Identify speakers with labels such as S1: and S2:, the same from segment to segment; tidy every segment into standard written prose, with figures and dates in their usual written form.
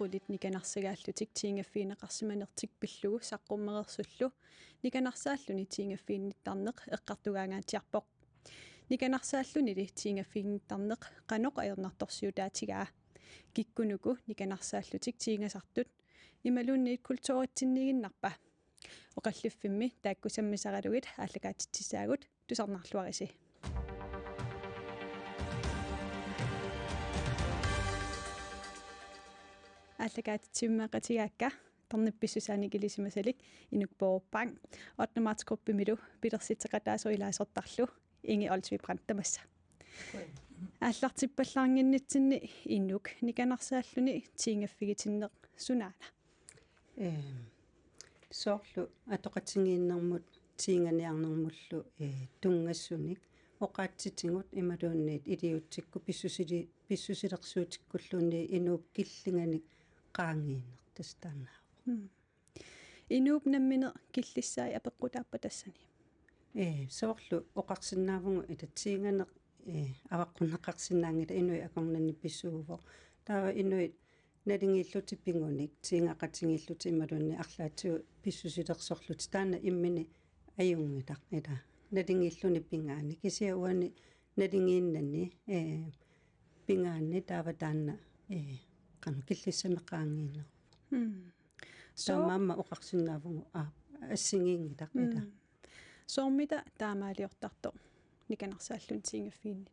S1: qulit nikanarsagaallutik tiingaffiineqarsimanertik pillugu saqqummerersullu nikanarsааллуни tiingaffiinnittarneq eqqartugaangaatiarpoq nikanarsааллунили tiingaffiinnittarneq qanoq ajernartorsiutaatigaa kikkunuku nikanarsааллутик tiingasartut imalunniit kultuuritsinniginnarpa oqalluffimmi taakkusammisaralugit ааллакаатитсисаагут тусарнарлуариси ааллакаатитсиммеқатигаакка тарнипписсусааникилисимасалик инукпоорпаан 8. martsgruppimilu пилерситеқатаасорилаасортарлу инги олсви брантамасса ааллартиппаллаарнгиннитсинни иннук никанарсааллуни тиингаффигитиннеқ сунаана
S2: соорлу атоқатсигииннэрмут тиинганиарнэрмуллу тунгассуник оқаатситингут ималуунниит илиутсикку писсусилерсуутиккуллуунни инууп киллинганик qaangiinner tastaannaaqu
S1: inuup nammine killissai apeqqutaappa tassani
S2: soorlu oqarsinnaavungu itatsiinganeq avaqqunneqarsinnaangita inui akornanni pissuuvo taava inuit nalingiillutipingunik tiingaqatingilluti imalunni arlaatiu pissusilersorluti taanna immini ajungitaq ila nalingiilluni pingaani kisia uani nalingiinnani pingaanni taava taanna qanu killissameqaangiinner so mamma oqarsinnaavungu assingiingitaq ila
S1: soormita taamaaliortarto nikanarsааллун tiingaffiinni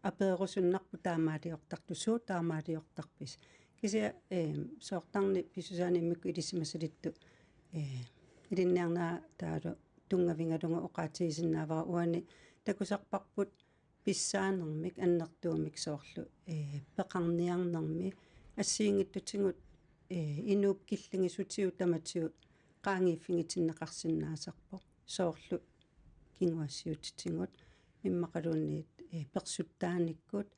S2: apeerusunnarpu taamaaliortartu suu taamaaliortarpis kisia soortarni pissusaanimmikku ilisimasalittu ilinniarnaa taalu tungavingalunga oqaatigisinnaavara uani takusarparput pissaanermik annertuumik soorlu peqarniarnermi ассиингиттутингут инууп киллингисутиу таматиут qaangiiffingitinneqarsinnaasarpo sooрлу кингуассиутитингут иммақалуунниит персуттааниккут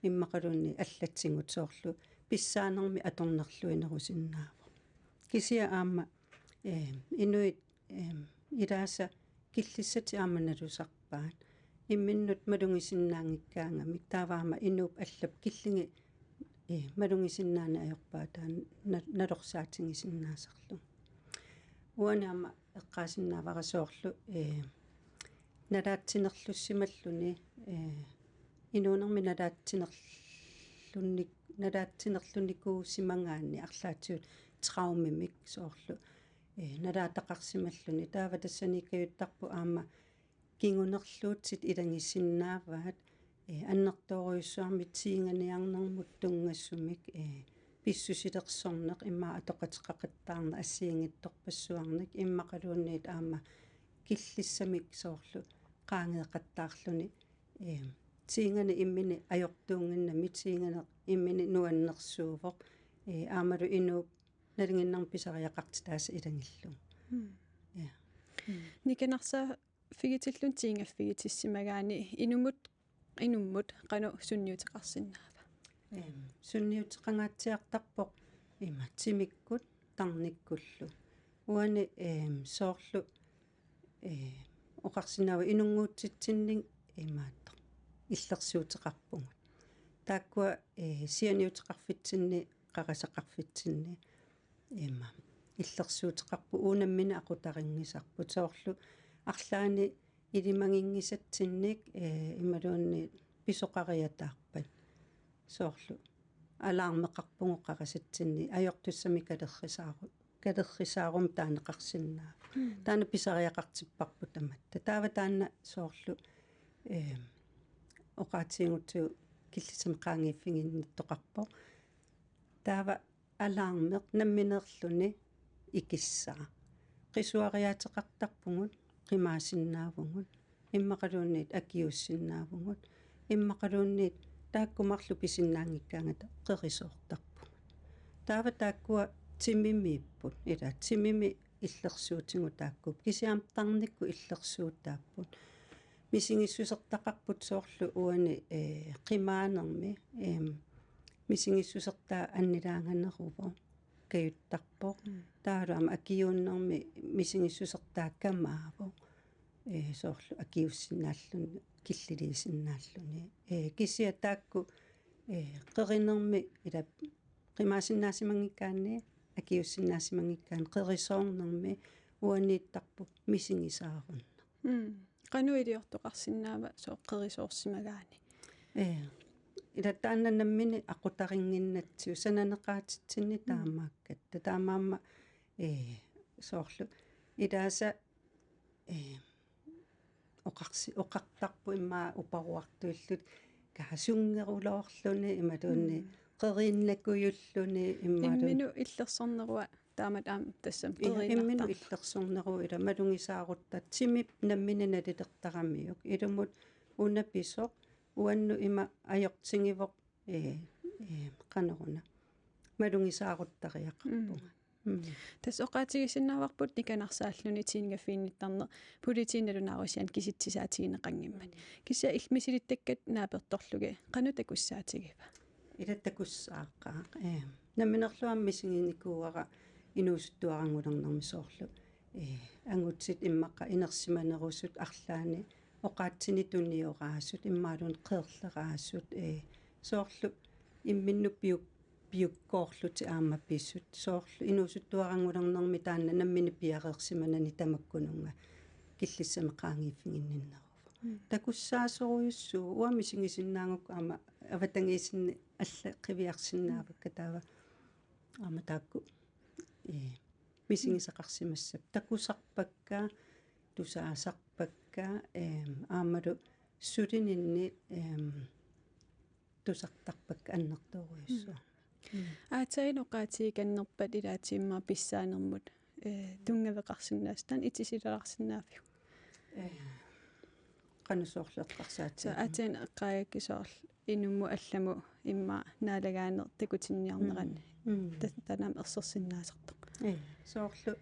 S2: иммақалуунни аллатсингут соорлу писсаанерми аторнерлуинерусиннаава кисия аама инуит илааса киллиссати ааманалусарпаат имминнут малунгисиннаангиккаангамик тааваама инууп аллап киллинги малунгисиннаана аёрпаатаан налорсаатингисиннаасарлу уанаама эққаасиннааварасоорлу налаатсинерлуссималлуни инуунерми налаатсинерлуникуу симангаанни арлаатиут трауmmimik соорлу налаатақарсималлуни таава тассаниккаюттарпу аама кингунерлуутсит илангиссиннааваат аннерторуйуссуарми тиинганиарнермут тунгассумик писсусилерсорнеқ имма атоқатеқақаттаарна ассиингитторпассуарник иммақалуунниит аама киллиссамик соорлу qaangeeqattaarluni tiingani immini ajortuunginnami tiingane immini nuannersuuvoq aamalu inuup nalinginnarm pisariaqarti taassa ilangillu ja
S1: nikanarsa figitillun tiingaffigitissимагаани inummut qanu sunniuteqarsinnaava
S2: sunniuteqangaatiartarpoq imatsimikkut tarnikkullu uani soorlu oqarsinnaava inunguutsitsinning imaatto illersuuteqarpungut taakkua sianiuteqarfitsinni qaqasaqarfitsinni ima illersuuteqarpu uunammina aqutaringisarput soorlu арлаани илимангингисатсинник ималуунни писоқариатаарпат соорлу алаармеқарпугу қақасатсинни аёртуссами калеррисаарум таанеқарсиннаа таана писариақартиппарпу таматта таава таана соорлу оқаатингутсу киллисамеқаангииффигинниттоқарпо таава алаармеқ намминерлүни икиссаа qisuariateqartarpungut qimaasinnaavugut иммақалуунниит акиуссиннаавгут иммақалуунниит тааккумарлу писиннаангиккаангата қерисоортарпу таава тааккуа тимимииппут ила тимими иллерсуутингу тааккуп кисиам тарникку иллерсуутааппут мисингиссусертақарпут соорлу уани қимаанерми мисингиссусертаа аннилаанганеруво каюттарпо таалуама акиууннэрми мисингиссусертааккамааву соорлу акиуссинааллуни киллилисиннааллуни кисия таакку qerinermi ila qimaasinnaasimanngikkaanni akiussinnaasimanngikkaan qerisoornermi uaniittarpu misingisaarun
S1: qanu iliortoqarsinnaava soo qerisoorsimagaani
S2: ila taannanammini aqutaringinnatsiu sananeqaatitsinni taamaakkatta taamaamma soorlu ilaasa oqartarpu immaa uparuartuillut kasungeruloorluni imatuunni qeriinnakuyulluni
S1: imminu illersornerua taamat tassam
S2: imminu illersorneru ila malungisaaruttat simip nammini nalillertaramiuk ilumut unapisoq uannu ima ajortingivoq qaneruna malungisaaruttariaqarpunga
S1: tas oqaatigisinnaavарпут никанарсааллуни тиингaffiinnittarne политииналунааруsian киситсисаатигинеқангиммат кисса илмисилиттаккат нааперторлуги қану такуссаатигива
S2: ила такуссааққаа наминерлуамми сигиникууара инуусуттуарангулернерми соорлу ангутсит иммаққа инерсиманерусут арлаани оqaatsini tunnioraassut imмаалун qeerleraassut соорлу имминну piukkoorluti aamma pissut soorlu inuusuttuarangulернерми таанна наммини пиареерсиманани тамаккунунга киллиссами qaangiiffinginninneruva takussaasоруйуссуу уами сигисиннаангукку аама аватангиисинни алла qivиарсиннаавакка таава аама таакку мисигисақарсимассап такусарпакка тусаасарпакка аамалу сулининни тусартарпакка аннерторуйуссуу
S1: аатаин оqaatigikannerpat илаатииммаа писсаанермут тунгавеқарсинаастан итисилерарсинааффиу
S2: qanussoorleqqarsaatsa
S1: аатаин эққаагаккисоорл инумму алламу имма наалагаанер такутинниарнеранни танам ерсерсиннаасартоқ
S2: соорлу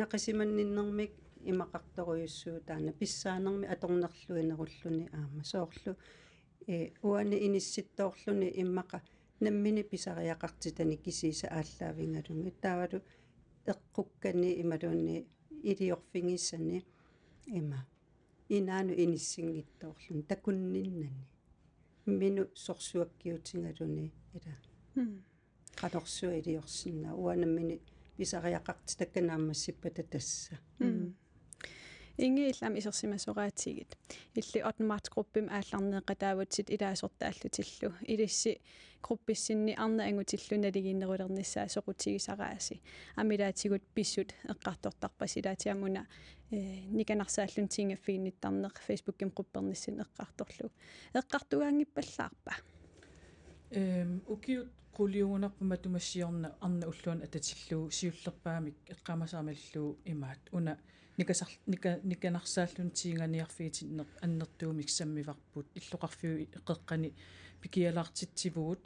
S2: нақисиманниннэрмик имақарторуйуссуу таана писсаанерми аторнерлуинеруллуни аама соорлу уани инисситтоорлуни иммақа наммини писариақартитани кисиса ааллаавингалунги таавалу эққуккани ималуунни илиорфингиссани има инаану иниссингиттоорлун такунниннани мину сорсуаккиутингалуни ила qatorsuа илиорсинна уанаммини писариақарти такканааммассиппата тасса
S1: инги иллам исерсимасораатигит илли отмаатгруппим аалларнеэқатаавутсит илаасортааллутиллу илисси групписсинни арна ангутиллу налигиннерулерниссаа соқутигисарааси амилаатигут писсут эққартортарпасилаатиамуна никанарсааллун тингaffiinniттарнеқ фейсбукким групперниссин эққарторлу эққартугаангиппаллаарпа
S3: укиут qulliungunarpuma tumassiorna arna ulluan atatilluu siullerpaamik eqqamasaamallu imaat una nikanarsааллун тиинганиарфиитиннер аннертуумик саммиварпут иллоқарфиу эққеққани пикиалаартитсивуут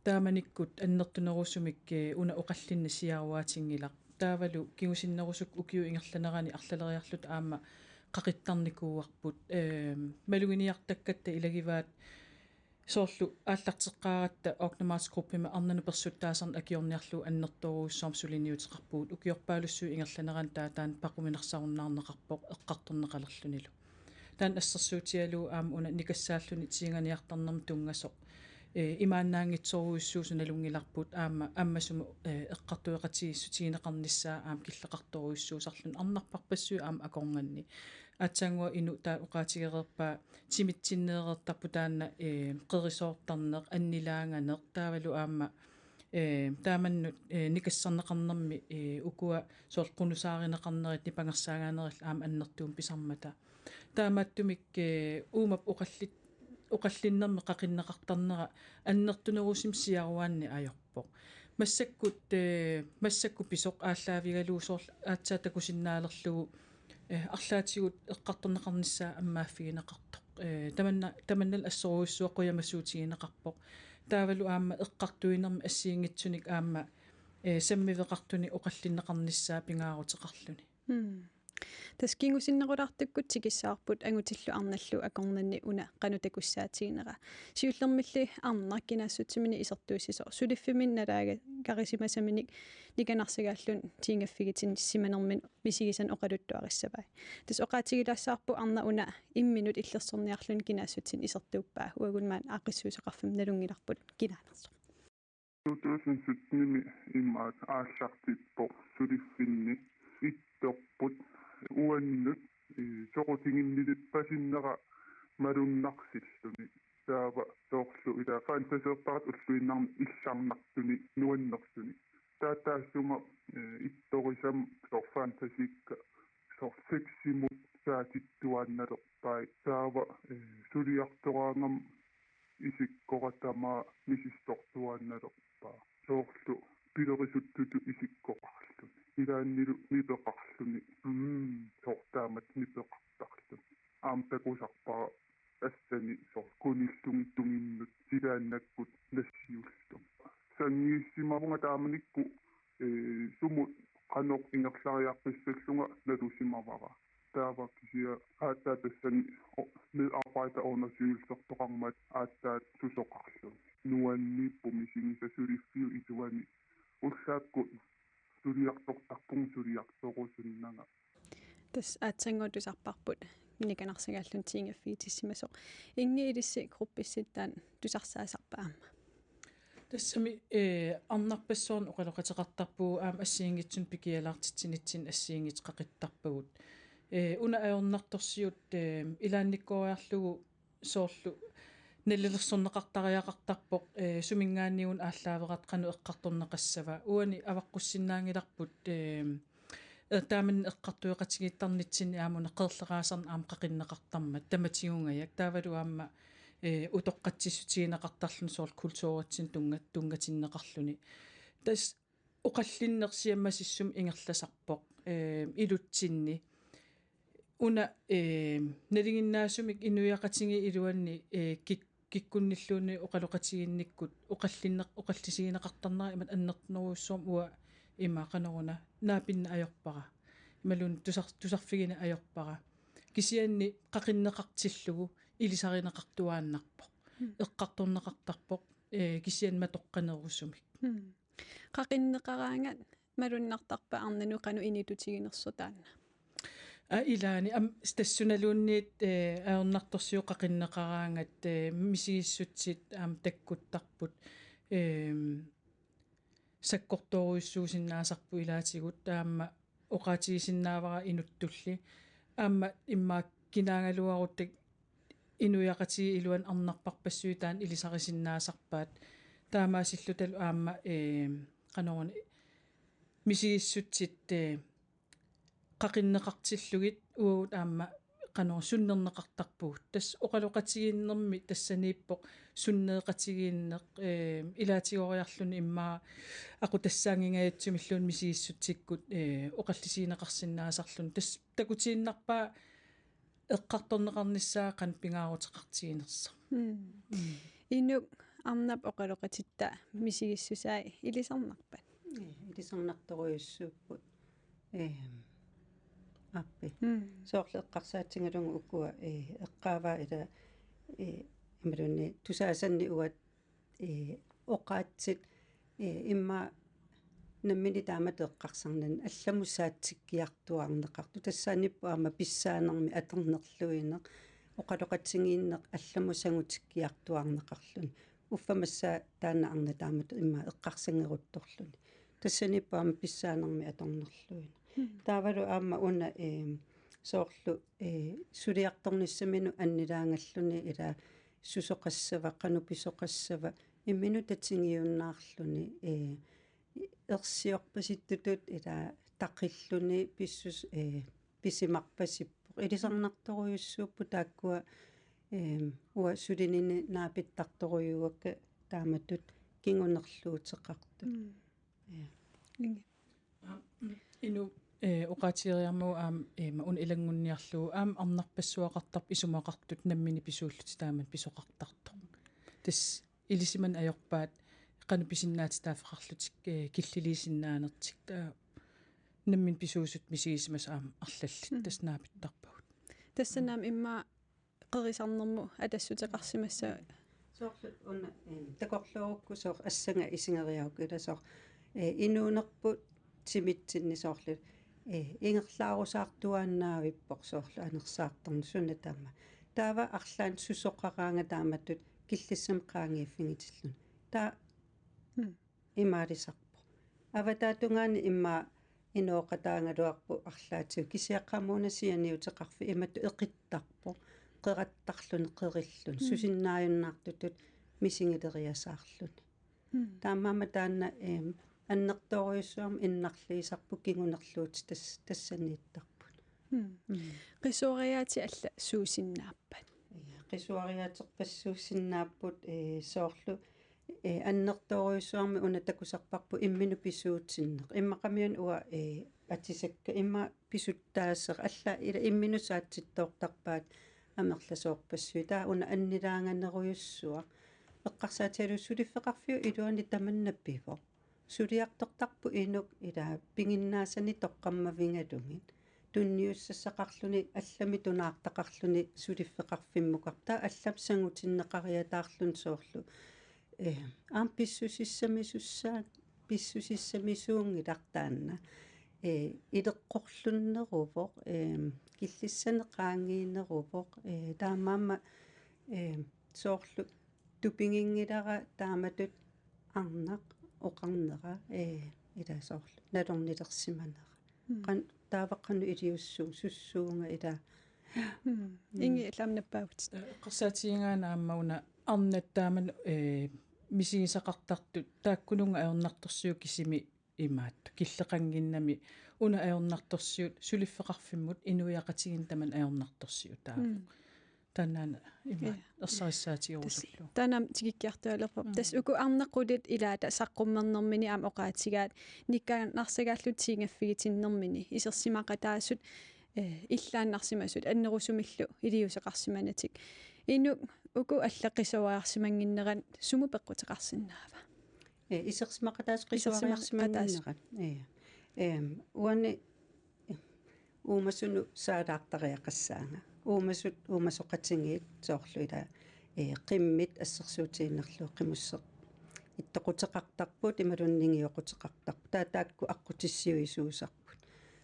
S3: тааманиккут аннертунерусумик уна оқаллинна сиаруаатингилақ таавалу кигусиннерусук укиу ингерланерани арлалериарлут аама қақиттарникууарпут малугиниартаккатта илагиваат соорлу ааллартеққааратта окномаасгруппима арнана персуттаасарн акиорниарлу аннерторуussорм сулиниутеқарпуут укиорпаалуссуу ингерланеран таатаан пақуминерсаруннаарнеқарпоқ эққарторнеқалерлунилу таан ассерсуутиалуу аама уна никассааллуни тиинганиартарнерм тунгасоқ имааннаангитсоруussuu суналунгиларпут аама аммасума эққартуеқатигиссутигинеқарниссаа аама киллеқарторуussuu сарлун арнарпарпассуу аама акорнганни атсангуа ину таа уqaатигерерпаа тимитсиннеэртарпу таана qerisoortarneq аннилаанганеq таавалу аама тааманнут никассарнеқарнерми укуа соорқунусааринеқарнерит нипангерсаагаанерил аама аннертуум писармата таамааттумик уумап уқаллиннерми қақиннеқартарнера аннертунерусим сиаруаанни ajorpoq массакку писоқ ааллаавигалуусоор аатсаа такусиннаалерлугу арлаатигут эққарторнеқарниссаа аммааффигинеқартоқ таманнал ассоруйуссуаққуямассуутигинеқарпоқ таавалу аама эққартуинерми ассиингитсуник аама саммивеқартуни оқаллиннеқарниссаа пингаарутеқарлуни
S1: таскингусиннерулаартуккут тикиссаарпут ангутиллу арналлу акорнанни уна qanutakussaatiginera siullermilli arnar kinaassutsimini isertuussisor suliffimin nalaaga karisимасаминик никанарсагааллун тиингaffigitin simanermin misigisan oqaluttuarissavai tas oqaatigilaassаарpu arna una imminut illersorniarlun kinaassutsin isertuuppaa uagunmaan aaqissuuseqarfim nalungilarput kinaanerso
S4: 2017 имаат ааллартиппо сулиффинни итторпут уаннут соқутингиннилиппасиннера малуннарсиллуни таава тоорлу ила фантасеэртарат уллуиннарми илларнартуни нуаннерлуни таатаассума ittorisam sor fantasикка sor seximut saatittuaannalерпай таава сулиартораангам исиккоратама мисисторtuaannalерпаа соорлу пилерисуттуту исиккоқарлуни илааннилу мипеқарлуни сортаамат мипеқартарлуни аамтакусарпара ассани сор куниллуги тугиннут силааннаккут нассиуллу сангииссимавунга тааманикку сумут qanoq ingerlariarpissalluga nalusimavara taava kisia aatta tassani medarbejder under sygelsertoqarmat aatta tusoqarlun nuanni pumisingisasulifiu ituani ullaakku suliartortarpung suliartorusunnanga
S1: tas aatsanguutusarparput nikanarsigaallun tiingaffiitissimasoq ingi ilissi gruppissittaan tusarsaasarpaamma
S3: тассами арнарпассуарн оқалоқатеқартарпуу аама ассиингитсун пикиалаартитсинитсин ассиингит қақиттарпагут уна аёрнарторсиут илаанниккориарлугу соорлу наллерсорнеқартариақартарпоқ сумингааниун ааллааверат қану эққарторнеқассава уани аваққуссиннаангиларпут тааман эққартуеқатигиттарнитсини аамуна қерлераасарна аама қақиннеқартармат таматигунгаяк таавалу аама утоққатсиссутигинеқартарлун соор культууритсин тунгатиннеқарлуни тас оқаллиннерсиаммасиссум ингерласарпоқ илутсинни уна налигиннаасумик инуяқатиги илуанни киккунниллууни оқалоқатигинниккут оқаллисигинеқартарнера имат аннернеруссуум уа имаақанеруна наапинна аёрпара ималун тусарфигина аёрпара кисианни қақиннеқартиллугу илисаринеқартуааннарпо эққарторнеқартарпоқ кисианма тоққанерусумик
S1: qaqinneqaraangat malunartarpa arnanu qanu initutiginersutaanna
S3: илаани тассуналуунниит аернарторсиу qaqinneqaraangat мисигиссутсит таккуттарпут саккорторуйссуусиннаасарпу илаатигут таама оqaатигисиннаавара инуттулли аама иммаа кинаангалуаруттак инуяқатиги илуан арнарпарпассуутаан илисарисиннаасарпаат таамаасиллуталу аама qanорuni мисигиссутсит qaqinneqartillugit уут аама qanor суннернеқартарпугут тас оқалоқатигииннэрми тассанииппоқ суннеқатигииннеқ илаатигориарлуни иммаа ақу тассаангингаяатсумиллуун мисигиссутсиккут оқаллисигинеқарсинаасарлун тас такутииннарпаа эққарторнеқарниссаақан пингаарутеқартигинерса
S1: инук арнап оқалоқатитта мисигиссусаи илисарнарпат
S2: илисарнарторуйуссууппут аппи соорлу эққарсаатсингалугу уккуа эққааваа ила ималунни тусаасанни уат оқаатсит имма наммини таамат эққарсарнан алламусаатсиккиартуарнеқарту тассааниппу аама писсаанерми атернерлуинеқ оқалоқатсигииннеқ алламусангутиккиартуарнеқарлуни уффамассаа таана арна таамат имма эққарсангерутторлуни тассаниппу аама писсаанерми атернерлуина таавалу аама уна соорлу сулиарторниссамину аннилаангаллуни ила сусоқассава қануписоқассава иммину татсигиуннаарлуни ерсиорпаситтутут ила тақиллуни писсус писимарпасиппоқ илисарнарторуйуссууппу тааккуа уа сулинини наапиттарторуйуакка тааматтут кингунерлуутеқарту
S3: ину оқаатиериармуу аам маун илангунниарлуу аам арнарпассуақартарп исумақартут наммини писууллути таамат писоқартартоқ тас илисиман аёрпаат qanupisinnaatit taaffeqarlutik killiliisinnaanерtik taa наммин писуусут мисигисмас аама арлаллит таснааpittарпагут
S1: тассанаам имма qerisarnermu atassutеqarsimassa
S2: соорлу уна такорлуурукку соор ассанга исингериаук иласоор инуунерпут тимитсинни соорлу ингерлаарусаартуааннаавиппоқ соорлу анерсаартарни суна таава арлаан сусоққараанга тааматтут киллиссам qaangiiffingitillun таа имаалисарпо аватаатунгаани имма инооқатаангалуарпу арлаатиу кисиаққамуунасианиутеқарфи иматту эқиттарпо qerattарлуни qerillun сусиннааюннаартутут мисингилериасаарлуни таамаама таанна аннерторюссуарм иннарлиисарпу кигунерлуут тассанииттарпут
S1: qisuariaati alla suusinnaappat
S2: qisuariaateqpassuusinnaapпут соорлу аннерторюссуарми уна такусарпарпу иммину писуутсиннеқ иммақамиун уа атисакка имма писуттаассеқ алла ила иммину саатситтоортарпаат амерласоорпассуи таа уна аннилаанганнеруйуссуа эққарсаатиалу сулиффеқарфиу илуани таманнаппиво сулиартортарпу инук ила пингиннаасани тоққаммавингалугин тунниуссассақарлуни аллами тунаартақарлуни сулиффеқарфиммукарта аллам сангутиннеқариатаарлун соорлу аам писсусиссамисуссаа писсусиссамисуунгилартаанна илеққорлуннерувоқ киллиссанеқаангииннерувоқ таамаама соорлу тупингингилара тааматут арнақ оқарнера иласоорлу налорнилерсиманера қан тааваққану илиуссуу суссуунга ила
S1: инги ламнаппаагут
S3: эққарсаатиингаана ааммауна арнаттааман мисигисақартартут тааккунунга аернарторсиу кисими имаат киллеқангиннами уна аернарторсиут сулиффеқарфиммут инуиақатигин таман аернарторсиу тааву танаана има ерсариссаатигорусуллу
S1: танам тигиккиартуалерпо тас уку арнеққулит илаата саққуммернэрмини аама оқаатигаат никкаанарсагааллут сиингаффигитиннэрмини исерсимақатаассут иллааннарсимасут аннерусумиллу илиусеқарсиманатик ину уку аллаққисуаарсимангиннеран суму пеққутеқарсинаава
S2: исерсимақатаас қисуариарсимангиннеран уани уумасуну саалаартариақассаанга уумасут уумасоқатингиит соорлуила қиммит ассерсуутииннерлу қимуссеқ иттоқутеқартарпут ималуннингиоқутеқартарпу таатаакку аққутиссиуисуусарпут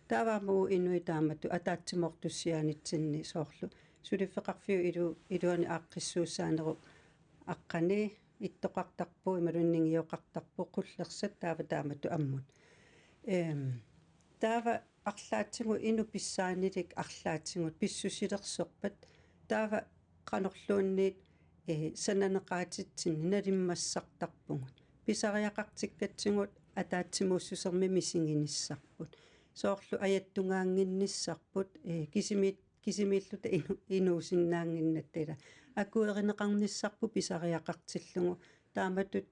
S2: тааваамуу инуи тааматту атаатсимортуссиаанитсинни соорлу сулиффеқарфиу илуани ааққиссууссаанеру аққани иттоқартарпу ималуннингиоқартарпу қуллерсат таава тааматту аммут таава арлаатсигу ину писсаанилик арлаатсигут писсусилерсорпат таава qanorluunniit сананеqaatitsinni налиммассартарпугут писариақартиккатсигут атаатсимууссусерми мисингиниссарпут соорлу аяттунгаангинниссарпут кисимииллута инуусиннаангиннаттала акуеринеқарниссарпу писариақартиллугу тааматут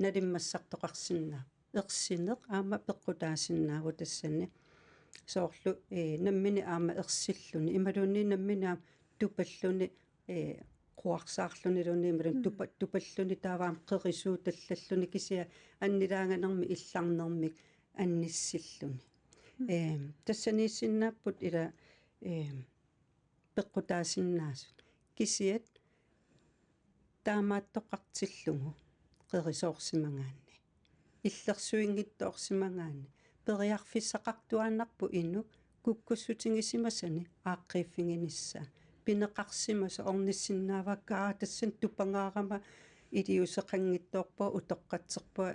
S2: налиммассартоқарсиннаа ерсинеқ аама пеққутаасиннаагу тассани соорлу наммини аама ерсиллуни ималуунни наммини аама тупаллуни quarsaarluni imалун тупаллуни тааваам қерисууталлаллуни кисиа аннилаанганерми илларнермик анниссиллуни тассанииссиннааппут ила пеққутаасиннаасут кисиат таамааттоқартиллугу қерисоорсимангаанни иллерсуингиттоорсимангаанни периарфиссақартуааннарпу ину куккуссутингисимасани ааққииффингинисса пинеқарсимаса орниссиннааваккаа тассан тупангаарама илиусеқангитторпо утоққатсерпа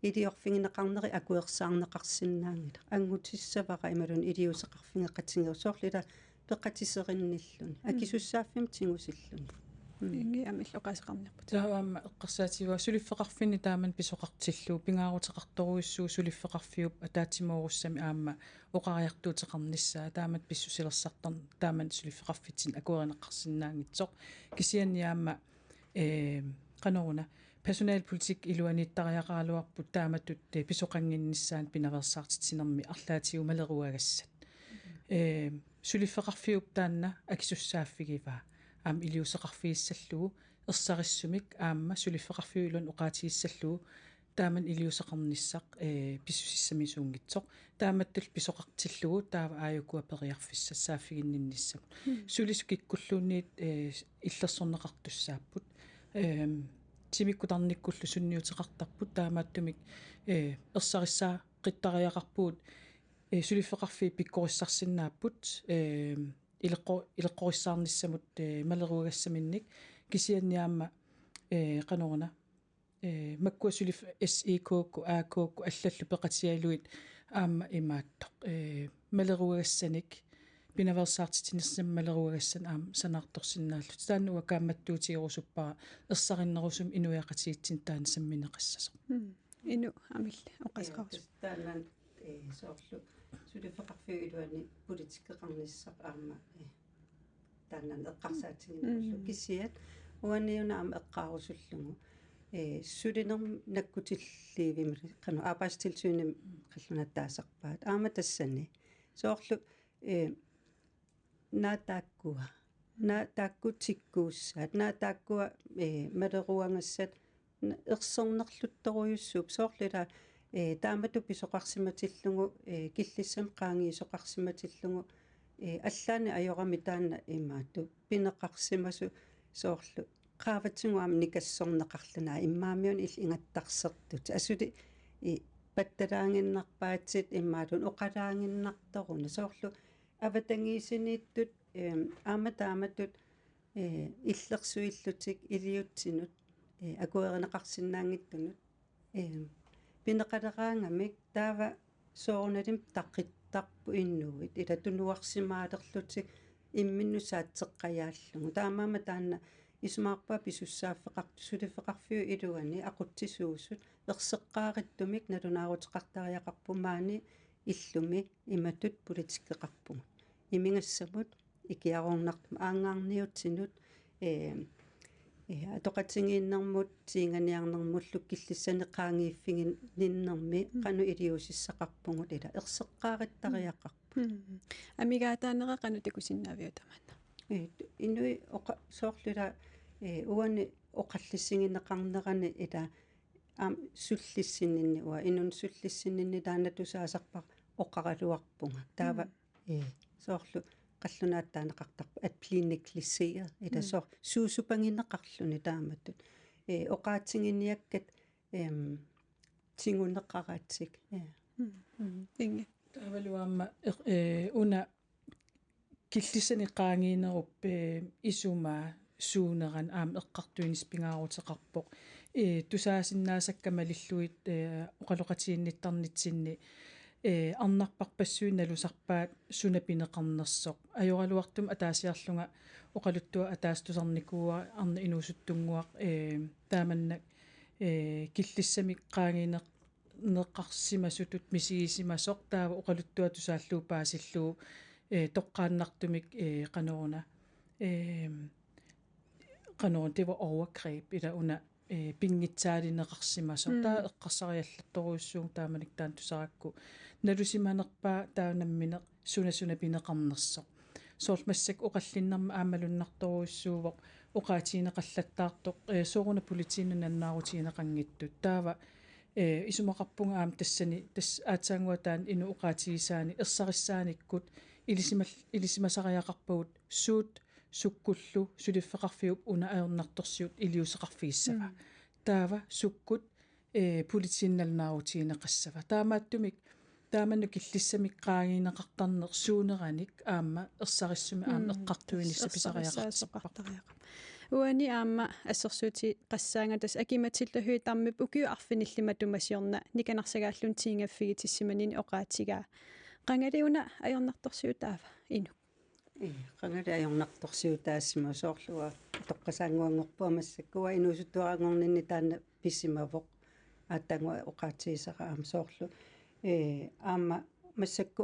S2: илиорфингинеқарнери акуерсаарнеқарсинаангила ангутиссавара ималун илиусеқарфингеқатингерсоорлила пеқатисеринниллуни акисуссааффим тингусиллуни
S1: инги амиллоқасеқарнерпут
S3: тааваама эққарсаатигуа сулиффеқарфини тааман писоқартиллуу пингаарутеқартуруйуссуу сулиффеқарфиуп атаатимооруссами аама оқариартуутеқарниссаа таамат писсусилерсартар тааман сулиффеқарфитсин акуеринеқарсинаангитсоқ кисианниаама каноруна персоналполитик илуаниттариақаалуарпут тааматут писоқангинниссаан пинаверсаартитсинерми арлаатигу малеруагассат сулиффеқарфиуп таанна акисуссааффигиваа аам илиусеқарфииссаллугу ерсариссумик аама сулиффеқарфиулун оқаатигиссаллугу taaman iliusaqarnissaq pissusissamisuungitsoq taamattul pisoqartillugu taava aayukua periarfissa saafiginninnissam sulisu kikkulluunniit illersorneqartussaapput timikkutarnikkullu sunniuteqartarput taamaattumik ersarissaa qittariaqarpuut suliffeqarfii pikkorissarsinnaapпут илеққорissаарнissamут малеруагасsamинник кисианниаама канорна маккуасулиф SE-коокку аакоокку аллаллу пеқатиалуит аама имааттоқ малеруагассаник пинаверсаартитинерсам малеруагассан аама санаарторсиннааллут таанну акаамматтуутигерусуппара ерсариннерусум инуяқатиитсин таана самминеқассасо
S1: ину амилла оқасқарус
S2: таанан соорлу сулифеқарфиу илуани политиккеқарниссақ аама таанан эққарсаатигиннерлу кисиат уаниунаама эққаарусуллугу сулинер наккутилливимили қану arbejdstilsynet қаллунаттаасарпаат аама тассани соорлу наатааккутиккуussаат наатааккуа малеруангассат ерсернерлутторуйуссууп соорлила таамату писоқарсиматиллугу киллиссам qaangiisoqarsimatillугу аллаани ajorami таанна имаатту пинеқарсимасу соорлу qaavatsiguam nikassорнеқарлунаа иммаамиун ил ингаттарсертут асули патталаангиннарпаатсит иммаалун оқалаангиннарторуна соорлу аватангиисинииттут аама тааматтут иллерсуиллутик илиутсинут акуеринеқарсинаангиттунут пинеқалераангамик таава соорналим таққиттарпу иннугит илатунуарсимаалерлутик имминну саатсеққаяаллугу таамаама таанна исмаарпа писуссааффеқарту сулифеқарфиу илуани ақутсисуусут ерсеққаариттумик налунаарутеқартариақарпумаани иллуми иматут политиккеқарпугу имингассамут икиарорнартум аангаарниутсинут атоқатсигииннэрмут тиинганиарнэрмуллук киллиссанеқаангииффигин ниннэрми қану илиусиссақарпугут ила ерсеққаариттариақарпу
S1: амигаатаанера қану такусиннаавиу таманна
S2: инуи оқа соорлула уани оқаллиссигинеқарнерани ила ам суллиссиннинни уа инун суллиссиннинни таанатусаасарпар оқаралуарпунга таава соорлу қаллунааттаанеқартарпу at blive negligeret ила соор суусупангинеқарлуни тааматтут оқаатсигинниаккат тингунеқараатсик
S1: инге
S3: тавалуамма уна киллисани qaangiinerup исумаа суунеран аам эққартуинис пингаарутеқарпоқ тусаасиннаасаккамалиллуит оқалоқатиинниттарнитсинни арнарпарпассуиналусарпаат сунапинеқарнерсоқ ajorалуартум атаасиарлунга оқалуттуа атаастусарникууа арна инуусуттунгуақ тааманнак киллиссамик qaangiineq неққарсимасутут мисигисимасоқ таава оқалуттуа тусааллуу паасиллуу тоққааннартумик канорна канорн det var overgreb ила уна пингитсаалинеқарсимасо таа эққарсариаллатторуйуссуун тааманик таан тусаракку налусиманерпаа таанаммине сунасуна пинеқарнерсо соормассак оқаллиннарма аамалуннарторуйуссуувоқ оқаатиинеқаллаттаартоқ сооруна политииннаннаарутиинеқангиттут таава исумақарпунга аам тассани тас аатаангуатаан ину оқаатигисаани ерсариссааниккут илисимасариақарпагут суут суккуллу сулиффеқарфиуп уна аернарторсиут илиусеқарфииссава таава суккут политиинналнаарутиинеқассава таамааттумик тааманну киллиссамик qaangiineqartarner suuneranik aamma ersarissuми aamma eqqartuinissa pisariaqartarpaq
S1: уани аама ассерсуути qassаангатас акиматиллахуи тармип укиу арфиниллиматумасиорна никанарсагааллун тиингаффигитиссиманини оқаатигаа qangalиуна аернарторсиутаава ину
S2: qangala ajornartorsiutaassima soorluga toqqasaanguanngorpuamassakkuwa inuusuttuarangorninni taanna pissimavoq aattangua oqaatigisara aam soorlu aamma массакку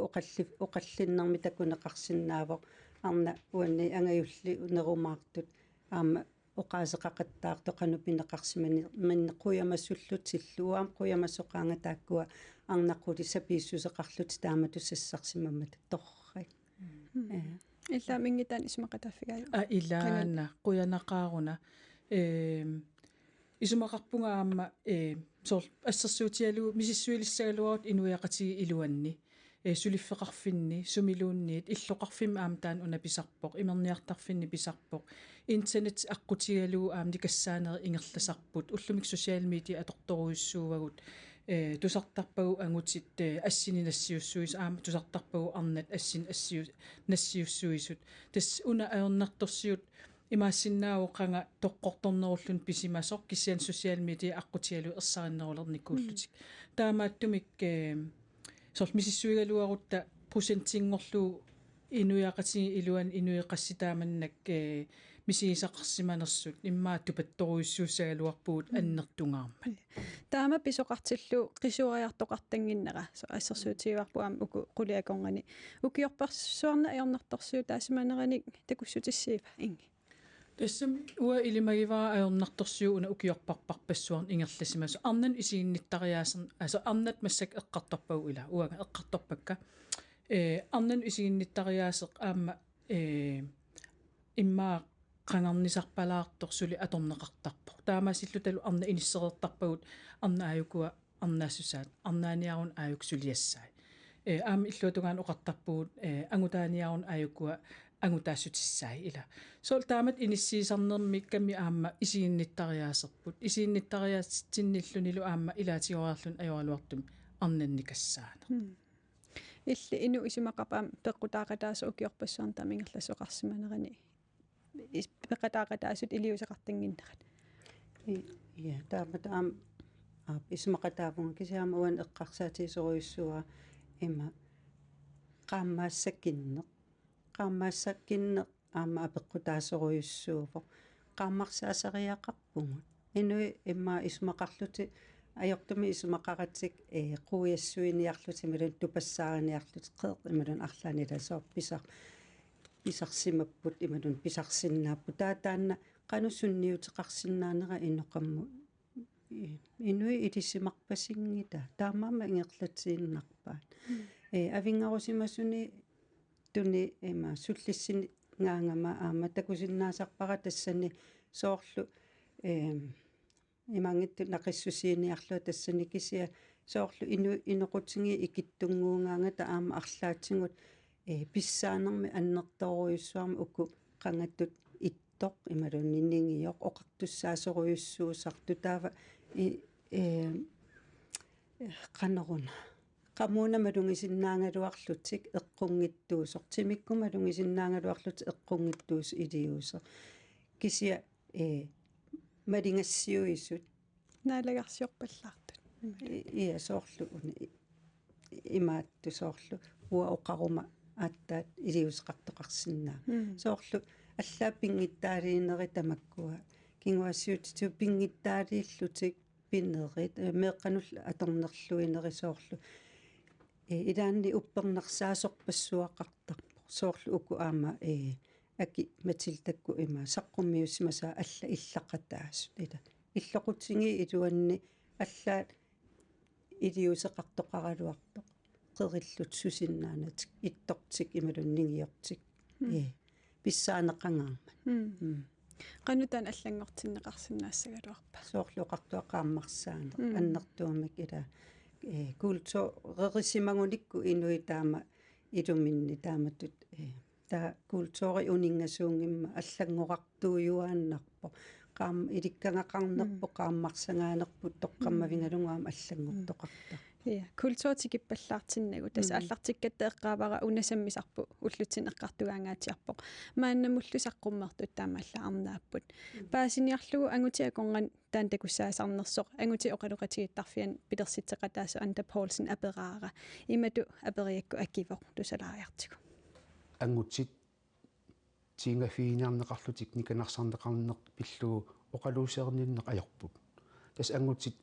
S2: оқаллиннэрми такунеқарсинаавоқ арна уанни ангаюлли нерумаартут аама оқаасеқақаттаартоқану пинеқарсимани маннеқуямассуллутиллуаам қуямассоқаангатааккуа арнаққули сапииссусеқарлути тааматуссассарсимаммат торрай
S1: илла мингитаан исмақатааффигаю
S3: илаана қуянақааруна исумақарпунга аама соор ассерсуутиалу мисиссуилиссагалуарут инуяқатиги илуанни сулиффеқарфинни сумилуунниит иллоқарфим аама таан унаписарпоқ имерниартарфинни писарпоқ интернет аққутигалуу аама никассаанери ингерласарпут уллумик социал медиа аторторуйуссуувагут тусартарпагу ангутит ассини нассиуссуис аама тусартарпагу арнат ассин нассиуссуисут тас уна аернарторсиут имаассиннаавоқанга тоққорторнеруллун писимасоқ киссиан социал медиа аққутигалу ерсариннерулерникууллутик таамааттумик сорл мисиссуигалуарутта процентингорлуу инуяақатиги илуан инуеқасситааманнак мисигисақарсиманерсут иммаа тупатторуйуссууссагалуарпуут аннертунгаармат
S1: таама писоқартиллу қисуариартоқартангиннера ассерсуутигуарпуам уку қулиаконгани укиорпарсуарна аернарторсуу таасиманераник такуссутиссиипа инги
S3: тассам уа илимагивара аернарторсуу уна укиорпарпарпассуарн ингерласимасу арнан исигинниттариаасерн аса арнат массак эққартарпагу ила уага эққарторпакка арнан исигинниттариаасеқ аама иммаа qangarnisarpalaartor suli atorneqartarpoq taamaasillutalu arna inissereertarpagut arna aayukua arnaasussaat arnaaniarun aayuk suliassai aam illuutungaan oqartarpugut angutaaniarun aayukua angutaassutissai ila sol taamat inissiisarnermi kammi aamma isiginnittariaaserput isiginnittariaatsinnillunilu aamma ilaatigoraarlun ajoraluartum arnannikassaana
S1: илли ину исумақапаам пеққутаақатааса укиорпассуарн тамингерласоқарсиманерани пеқатаақатаасут илиусеқартангиннерат
S2: я тааматаам исмақатаавунга кисиама уан эққарсаатисоруйуссуа има qaammaassakkinne aama apeqqutaasоруйуссууво qaammarsaasariaqarpunga inui imma ismaqarluti ajortumi isumaqaratик quuiassuiniarluti milun tupassaaganiarluti qeeq imalun arlaanilasoor pisarsimapput imalun pisarsinnaappu taataanna qanusunniuteqarsinnaanera innoqammu inui ilissimarpasingita taammaama ingerlatiinnarpaat avingarusimasuni tuni ima sullissini ngaangama aama takusinnaasarpara tassani soorlu имангитту нақиссусииниарлуа тассани кисия соорлу инеқутинги икиттунгуунгаангата аама арлаатсигут писсаанерми аннерторуйуссуарми уку қангаттут иттоқ ималунниннингиоқ оқартуссаасоруйуссуусарту таава қанеруна qamuna malungisinnaangaluarlutik eqqunngittuusoq timikku malungisinnaangaluarlutik eqqunngittuus iliuuso kisia malingassiuisut
S1: naalagarsiorpallaartut
S2: ia soorlu imaattu soorlu ua oqaruma aattaat iliusqartoqarsinnaa soorlu аллааппингиттаалиинери тамаккуа кингуассиутиту пингиттаалииллутик пиннерит меэкканулла аторнерлуинери соорлу илаанни уппернерсаасорпассуақартарпо соорлу уку аама аки матилтакку има саққуммиуссимаса алла иллақатаасут ила иллоқутсинги илуанни аллаат илиусеқартоқаралуартоқ қериллут сусиннаанатик иттортик ималуннигиортик писсаанеқангаарма
S1: qanutан аллангортиннеқарсинаассагалуарпа
S2: соорлуқартуаққааммарсаане аннертуумик ила култо рерисимагуникку инуи таама илуминни тааматут таа култори унингасуунгимма аллангоқартууюааннарпо qaam ilikkangaaqarnerpo qaammarsangaanерпут тоққаммавингалунгуам аллангортоқарта
S1: ja kultuurtikippallaartinnagu tasa аллартиккаттеэққаавара унасаммисарпу уллутсин эққартугаангаатиарпоқ мааннамуллусаққуммертут таамаалла арнааппут паасиниарлугу ангутиаконган таан такуссаасарнерсоқ ангути оқалуқатигиттарфиан питерситсеқатаасу Анда Поулсен апераара имату апериакку аккивоқ тусалаариартигу
S5: ангутсит тингафииниарнеқарлутик никанарсарнеқарнеқ пиллугу оқалуусеерниннеқ аёрпут тас ангутсит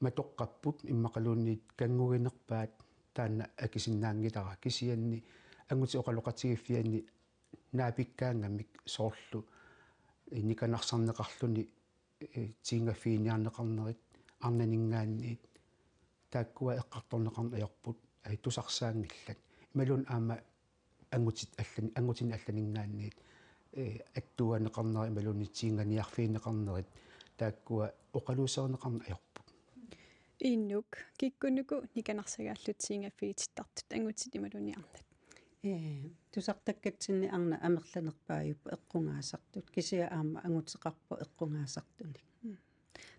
S5: матоққаппут иммақалуунниит кангугинерпаат таанна акисиннаангилара кисианни ангути оқалоқатигиффианни наапиккаангамик соорлу никанарсарнеқарлуни тингафииниарнеқарнерит арнанингаанниит тааккуа эққарторнеқарна аёрпут ай тусарсаангиллат ималун аама ангутит аллани ангутин алланингаанниит аттуанеқарнери ималунни тинганиарфиинеқарнерит тааккуа оқалуусернеқарна аёрпут
S1: иннук киккунуку никанарсагааллутсиингaffiitittартут ангутит ималуниарнат
S2: тусартаккатсинни арна амерланерпааюп эққунгаасартут кисиа аама ангутеқарпо эққунгаасартуник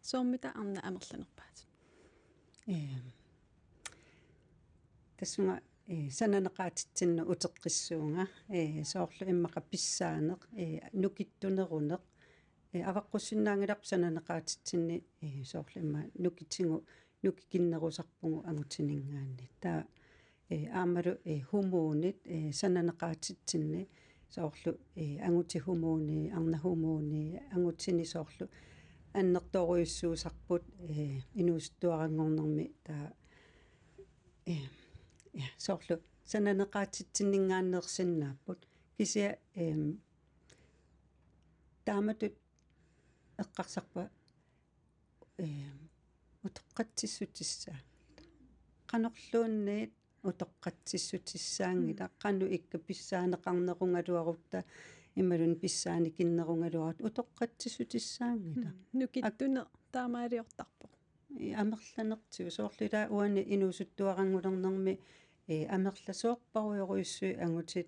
S1: соормита арна амерланерпаат
S2: тассунга сананеқаатитсинну утеққиссуунга соорлу иммақа писсаанеқ нукиттунерунеқ аваққуссиннаангиларп сананеқаатитсинни соорлу имма нукитсигу нукикиннерусарпугу агутинингаанни таа аамалу хумуунит сананеқаатитсинни соорлу агути хумууни арна хумууни агутини соорлу аннерторуйуссуусарпут инуустуарангорнэрми таа соорлу сананеқаатитсиннингааннерсиннааппут кисиа тааматут эққарсарпа утоққатсиссутиссаа qanorluunniit утоққатсиссутиссаангила қану икка писсаанеқарнерунгалуарутта ималун писсааникиннерунгалуарут утоққатсиссутиссаангила
S1: нукиттуне таамаалиортарпо
S2: амерланертигу соорлила уани инуусуттуарангулернерми амерласоорпаруйоруйуссуи ангутит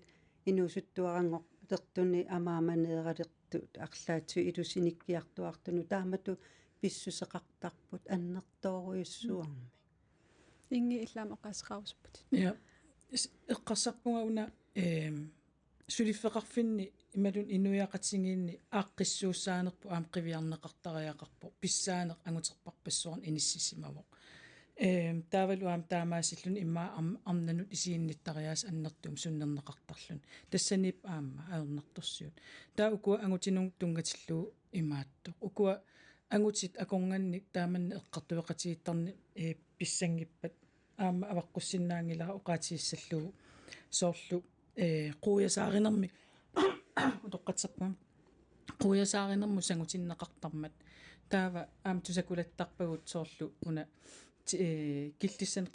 S2: инуусуттуарангоқ тертуни амааманеералерту арлаатсу илусиниккиартуартуну таамату писсусеқартарпут аннертооруйуссуарми
S1: инги иллаама қаасеқарусуппут
S3: я эққарсарпунга уна сулиффеқарфинни ималун инуяақатсигиинни ааққиссууссаанерпу аам қивиарнеқартариақарпу писсаанеқ ангутерпарпассуарн иниссисимавоқ таавалу аам таамаасиллун имма арнанут исиинниттариаас аннертуум суннернеқартарлун тассанип аама аернарторсиут таа укуа ангутинун тунгатиллуу имааттоқ укуа ангутит акорнганник тааманна эққартуеқатигиттарни писсангиппат аама аваққуссиннаангилара уқаатииссаллуу соорлу quuyasaarinarmi utoqqatsarpam quuyasaarinarmu sangutinnaqartarmat taava aamtusakulattарпагут соорлу уна киллиссан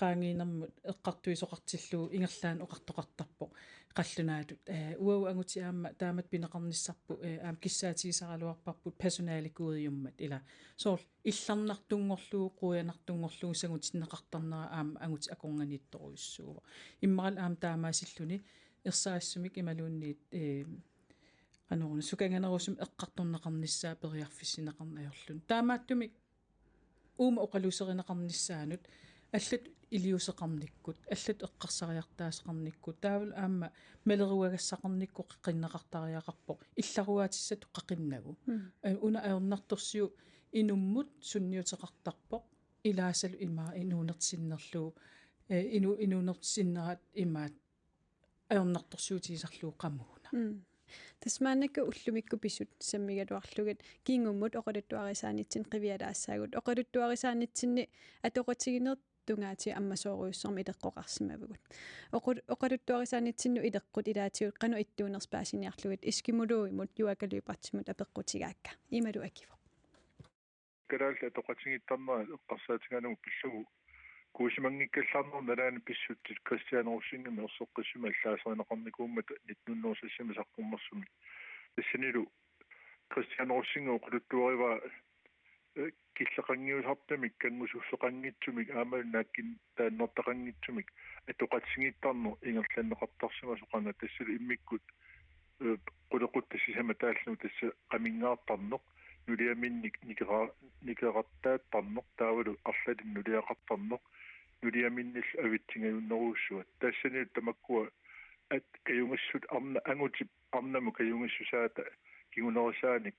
S3: qaangiinermut eqqartuisoqartilluu ingерлаан oqartoqartarpo qallunaatut uau anguti aamma taamat pineqarnissarpu aam kissaatigisaraluarparput personaalikuuriummat ila soorl illarnartungorluu quuyanartungorluu sangutinneqartarnera aam anguti akornganiittoruissuuva immaral aam taamaasilluni ersaissumik imaluunniit anoruna sukanganerusum eqqartorneqarnissaa periarfissineqarnayorlun taamaattumik уuma оқалусеринеқарнissaanут аллат илиусеқарниккут аллат эққарсариартаасеқарниккут таавал аама малеруагассақарникку қиққиннеқартариақарпо илларуаатиссату қақиннагу уна аернарторсиу инуммут сунниутеқартарпо илаасалу имаа инуунертсиннерлуу инуунертсиннерат имаат аернарторсиутигисарлуу қамууна
S1: тасмаанакка уллумикку писут саммигалуарлугат кингуммут оқалуттуарисаанитсин қивиалаассаагут оқалуттуарисаанитсинни атоқатигинер тунгаати аммасооруйуссарми илеққоқарсимавгут оқалуттуарисаанитсинну илеққут илаатиут қану иттуунерспаасиниарлугат искимулууимут юакалуипартимут апеққутигаакка ималу акива
S4: калаалла атоқатигиттарнера эққарсаатигаанаму пиллугу куусимангиккаллаарнер налаани писсуттит кристианерусингами ерсоққиссума аллаасеринеқарникууммат нитнуннуусассими саққуммерсуми тассанилу кристианерусинга оқалуттуарива киллеқангиусартамик кангусуссеқангитсумик аамал нааккин тааннортақангитсумик атоқатсигиттарнер ингерланнеқартарсима соқана тассалу иммиккут qulaquttasisama taallu tassa qamingaartarneq nuliaminnik nikerattaattarneq taavalu arlalin nuliaqartarneq nuliaminnil avittingajunneruussuat taassani tamakkua at kajungassut arna angutip arnamu kajungassusaata kigunerisaanik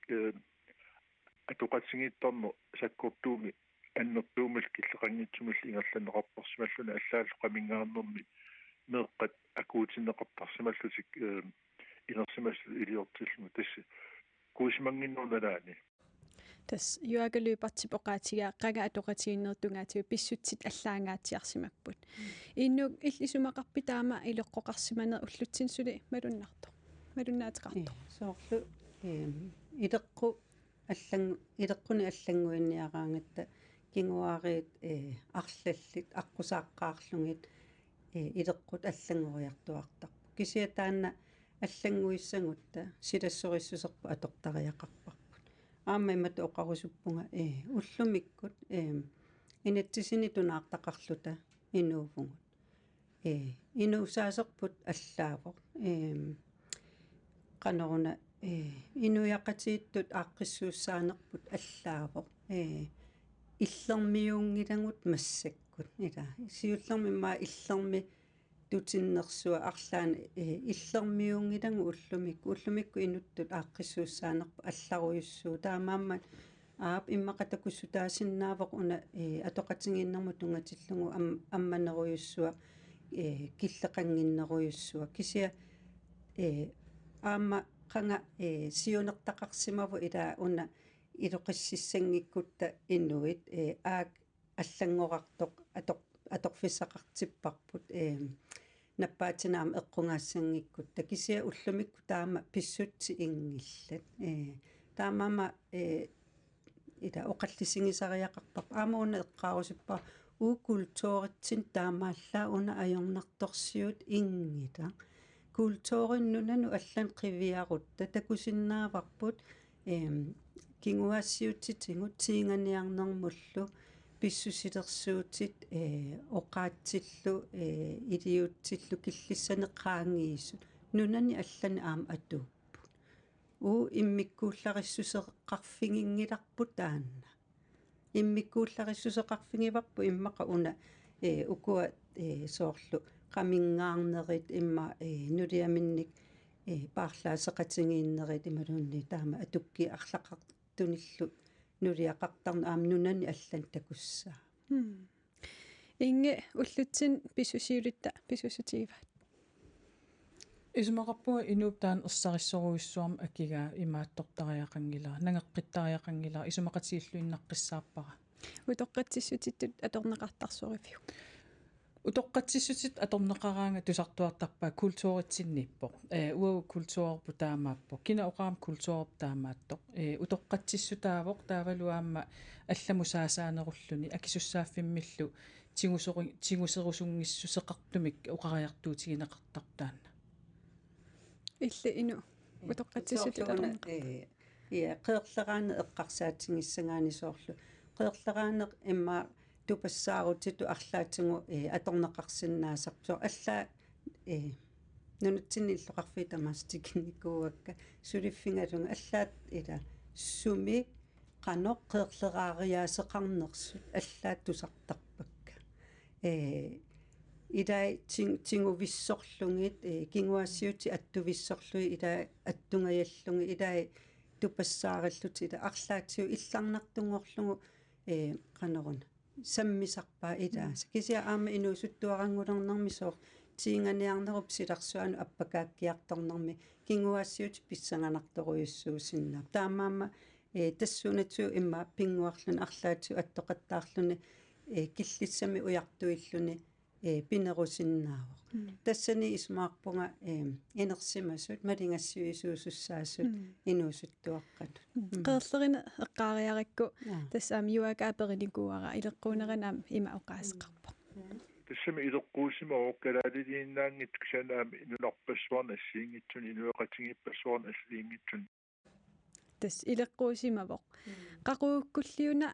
S4: atoqatsigiittarneq sakkortuumi аннертуумал киллеқангитсумал ингерланеқарпарсималлуна аллааллу qamingaarnermi meeqqat akuutineqartarsimallutik инерсимас илиортиллу тасс куусимангиннерналаани
S1: тас юагалуипартип оқаатигаа қага атоқатигиннертунгаатиу писсутсит аллаангаатиарсимаппут иннук иллисумақарпи таама илеққоқарсиманер уллутсинсули малуннаатеқарто
S2: соорлу илеққу илеққуни аллангуинниараангатта кингуариит арлаллит аққусааққаарлугит илеққут аллангориартуартарпу кисиатаанна аллангуиссагутта силассориссусерпу атортариақарпарпут аама имат оқарусуппунга уллумиккут инатсисини тунаартақарлута инуувгут инуусаасерпут аллаавоқ qanорuna инуяқатииттут ааққиссууссаанерпут аллаавоқ иллермиунгилангут массаккут ила сиуллерми имма иллерми тутиннерсуа арлаана иллермиунгилангу уллумикку инуттут ааққиссууссаанерпу алларуйуссуу таамааммат аап иммақатакуссутаасиннаавоқ уна атоқатингииннэрму тунгатиллугу амманеруйуссуа киллеқангиннеруйуссуа кисия аама qanga сиунертақарсимаву ила уна илоқиссиссангиккутта инуит аак аллангорартоқ аторфиссақартиппарпут наппаатинаам эққунгаассангиккутта кисия уллумикку таама писсутси ингиллат таамаама ила оқаллисигисариақарпар аамауна эққаарусиппа укултуоритсин таамааллаа уна ajornartorsiut ингита култуориннунану аллан қивиарутта такусиннааварпут кингуассиутитингут тиинганиарнэрмуллу писсусилерсуутит оқаатсиллу илиутсиллу киллиссанеққаангиису нунани аллани аама атууппут иммиккууллариссусеққарфигингиларпу таанна иммиккууллариссусеқарфигиварпу иммақа уна укуа соорлу qamingаарнерит имма нулиаминник паарлаасеқатингииннерит ималуунни таама атукки арлақартуниллу нулиақартарна аам нунани аллан такуссаа
S1: инге уллутсин писсусиулитта писсусутигиваат
S3: исмақарпуа инууп таан ерсариссоруйуссуарма акигаа имааттортариақангилаа нангеққиттариақангилаа исумақатииллуиннаққиссаарпара
S1: утоққатсиссутиттут аторнеқартарсуарифиу
S3: утоққатсиссутит аторнеқараанга тусартуартарпаа культууритсинниппо уау культуурпу таамааппо кина оqaам культуурп таамааттоқ утоққатсиссутаавоқ таавалуаама алламусаасаанеруллуни акисуссааффиммиллу тигусерусунгиссусеқартумик оқариартуутигинеқартартаана
S1: илли ину утоққатсиссутит аторнеқ
S2: қеерлераана эққарсаатингиссангаани соорлу қеерлераанеқ имма тупассаарутиту арлаатингу аторнеқарсиннаасарпсо аллаа нунутсинни иллоқарфи тамаастикинникууакка сулиффингалунга аллаат ила суми qanoq qeerleraaриаасеқарнерсут аллаат тусартарпакка идай тингувиссорлугит кингуассиути аттувиссорлуи идай аттунгаяллуги идай тупассаариллут ила арлаатиу илларнартунгорлугу qanорuna саммисарпаа илааса кисиа аама инуусуттуарангулернэрми соор тиинганиарнеруп силарсуану аппакааккиарторнэрми кингуассиут писсанганарторуйуссуусиннаа таамаама тассуунатсуу имма пингуарлун арлаатсу аттоқаттаарлуни киллиссами уяртуиллуни пинерусиннаавоқ тассани исмаарпунга инерсимасут малингассуисуусуссаассут инуусуттуаққат
S1: qeerlerina eqqaariarikku tassaam yuakaapernikуара илеққунеранаам има оqaасеқарпа
S4: тассами илеққуусима оккалаалилииннаангит ксанаами инунарпассуарна ассиингитсун инуэқатингиппассуарна ассиингитсун
S1: тас илеққуусимавоқ qaqууккуллиуна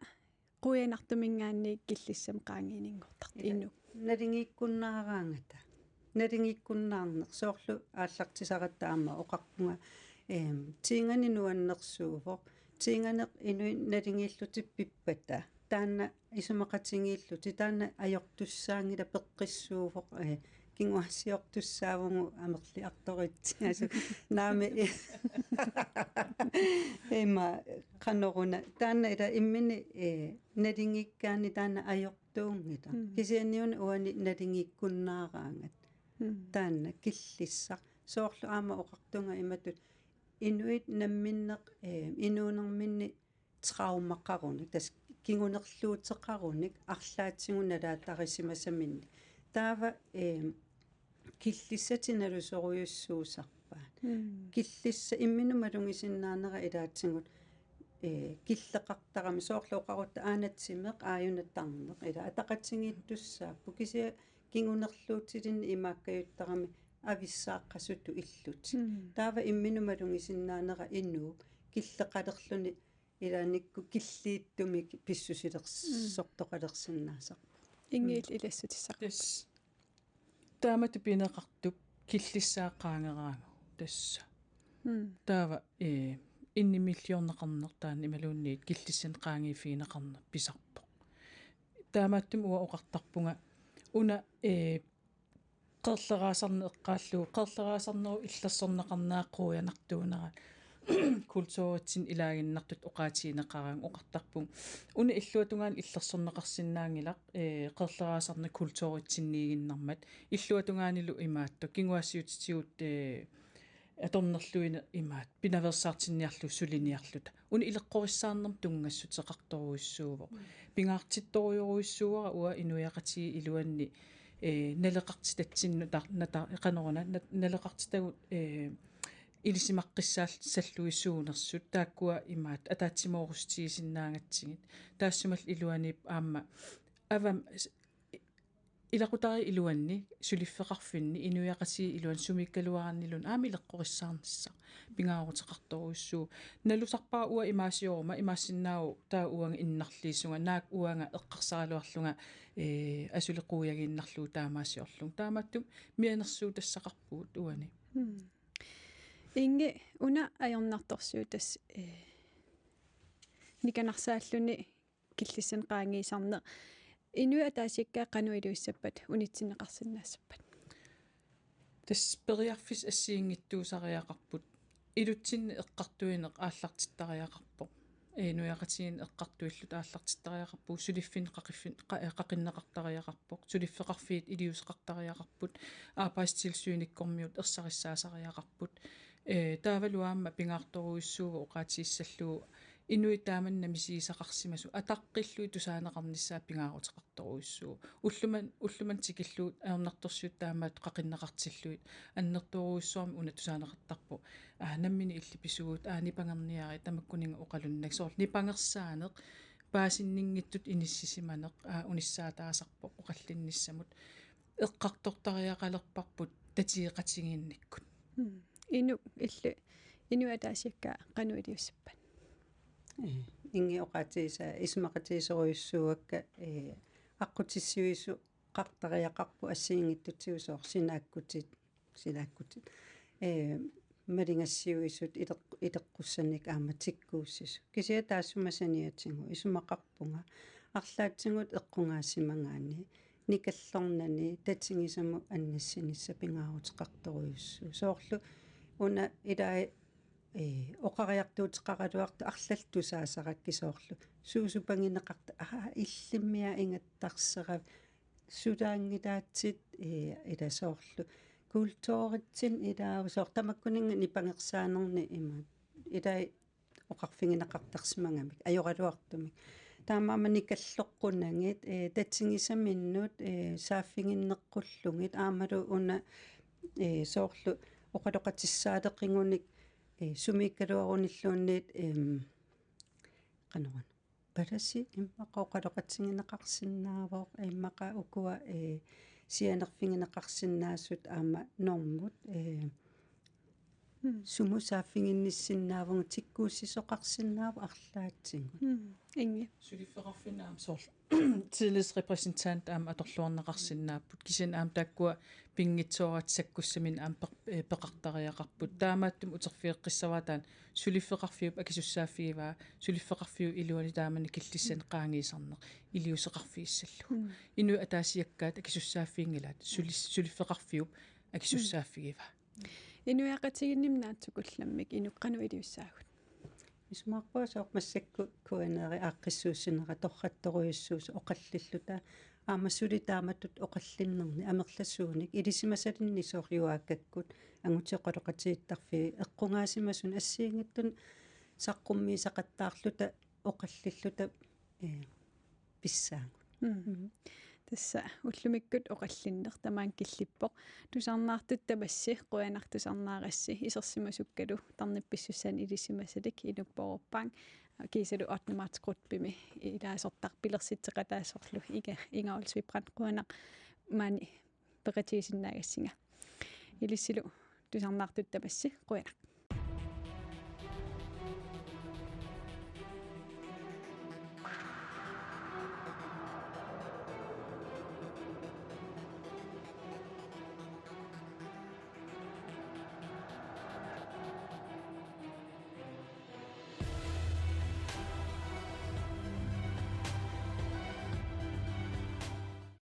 S1: quyanartuminggaanniik killissam qaangiininnguartart innu
S2: налингиккуннаарангата соорлу ааллартисаратаама оқарпунга тиингани нуаннерсуувоқ тиинганеқ инуи налингииллути пиппата таанна исумақатингииллути таанна ajortussaangila пеққиссуувоқ кингуассиортуссаавугу амерли арторитсиасу наами эма qanорuna таанна ила иммини налингиккаани таанна ajortuungita кисианниуна уани налингиккуннаараангат таанна киллиссақ соорлу аама оқартунга иматут инуит намминнеқ инуунерминни траумаққаруник тас кингунерлуутеқаруник арлаатсигуналаатарисимасаминни таава киллиссатиналусоруйуссуусарпаат киллисса имминумалунгисиннаанера илаатсигут киллеқартарами соорлуоқарутта аанатсимеқ ааюнаттарнеқ ила атақатсигииттуссааппу кисия кингунерлуутилинни имааккаюттарами ависсааққасуту иллут таава имминумалунгисиннаанера иннуу киллеқалерлуни илааникку киллииттумик писсусилерсортоқалерсиннаасар
S1: ингиил илассутиссақ
S3: тас таамату пинеқартуп киллиссааққаангераангу тасса таава иннимиллиорнеқарнер таан ималуунниит киллиссан qaangiifiineqarner pisarpoq таамааттум уа оқартарпунга уна qerleraasarne eqqaalluu qerleraasarneru иллерсорнеқарнааққуянартуунера культууритсин илагиннартут оқаатиинеқараан оқартарпун уна иллуатунгаан иллерсорнеқарсинаангилақ qerleraasarne культууритсинниигиннармат иллуатунгаанилу имаатто кингуассиутитигут аторнерлуина имаат пинаверсаартинниарлу сулиниарлута уна илеққориссаарнерм тунгассутеқарторуиссуувоо пингаартитториоруиссууара уа инуяқатиги илуанни налеқарти татсинну ната эқанеруна налеқартитагут илисимаққиссаал саллуиссуунерсут тааккуа имаат атаатсимоорустигисиннаангатсигит таассумал илуанип аама авам илақутари илуанни сулиффеқарфинни инуяқатиги илуан сумиккалуарannilun аами илеққориссаарнisса пингаарутеқарторуиссуу налусарпаа уа имаасиорума имаассиннаау таа уанга иннарлииссунга наак уанга эққарсаралуарлунга асулеқуягииннарлуу таамаасиорлун тааматтум мианерсуу тассақарпуут уани
S1: инги уна аёрнарторсуу тас никанарсааллуни киллиссен qaangiisarne инуа таасиккаа кануилуиссаппат унитсинеқарсинаассаппат
S3: тас периарфис ассиингиттуусариақарпут илутсинни эққартуинеқ ааллартиттариақарпо нуяқатигин эққартуиллут ааллартиттариақарпу сулиффин қақиннеқартариақарпоқ сулиффеқарфиит илиусеқартариақарпут аапаастилсуиниккормиут ерсариссаасариақарпут таавалуаама пингаарторуиссуува оқаатииссаллуу инуи тааманна мисигисақарсимасу атаққиллуи тусаанеқарниссаа пингаарутеқарторуиссуу уллуман тикиллуут аернарторсуут таамаат қақиннеқартиллуит аннерторуиссуарми уна тусаанеқартарпу наммини иллиписуут нипангерниари тамаккунинга оқалуннак соор нипангерсаанеқ паасиннингиттут иниссисиманеқ униссаатаасарпоқ оқаллинниссамут эққартортариақалерпарпут татиеқатигиинниккут
S1: ину илли инуа таасиккаа кануилиуссаппат
S2: инги оқатиса исмақатисеруйуссууакка аққутиссуису қартариақарпу ассиингиттутсиусоор синааккутит малингассиуисут илеққуссаник аама тиккууссису кисиа таассумасаниатсигу исумақарпунга арлаатсигут эққунгаассимангаани никаллорнани татсигисаму аннассинисса пингаарутеқарторуйуссуу соорлу уна илаа оқариартуутеқаралуарту арлалту саасараккисоорлу суусупангинеқарта иллиммиа ингаттарсерав судаангилаатсит иласоорлу культууритсин илаавсоор тамаккунинга нипангерсаанерни има илаа оқарфингинеқартарсимангамик ajorалуартумик таамаама никаллоққунангит татсигисаминнут сааффингиннеққуллугит аамалу уна соорлу оқалоқатиссаалеқингуник сумиккалуаруниллуунниит канерун паласи иммақоқалоқатсигинеқарсинаавоо иммақа укуа сианерфингинеқарсинаассут аама нормут сумусааффингинниссиннаавунга тиккууссисоқарсинаава арлаатсигу
S1: инги
S3: сулиффеқарфинаам соор tillidsrepræsentant аам аторлуарнеқарсинааппут кисин аам тааккуа пингитсуаратсаккуссамин аам пеқартариақарпут таамааттум утерфиэққиссаваатаан сулиффеқарфиуп акисуссааффигиваа сулиффеқарфиу илуани таамани киллиссан qaangiisarneq илиусеқарфииссаллу инуи атаасиаккаат акисуссааффиингилаат сулиффеқарфиуп акисуссааффигиваа
S1: инуяқатигиннимнаатсукулламмик инуққану илиуссаагут
S2: исмаарпуасоқ массакку куанери ааққиссууссинера торратторуйуссуус оқаллиллута аамассули тааматтут оқаллиннерни амерлассууник илисимасалинни соориуааккаккут ангутеқолоқатииттарфи эққунгаасимасун ассиингаттун саққуммиисақаттаарлута оқаллиллута писсаангут
S1: тасса уллумиккут оқаллиннер тамаан киллиппоқ тусарнаартут тамасси қуянартусарнаарасси исерсимасуккалу тарнипписсуссаан илисимасалик инуппоорпаан кисалу 8. марts группими илаасортар пилерситсеқатаассорлу ингаулсвипрат қуанақ маани пеқатигисиннаагассинга илиссилу тусарнаартут тамасси қуянақ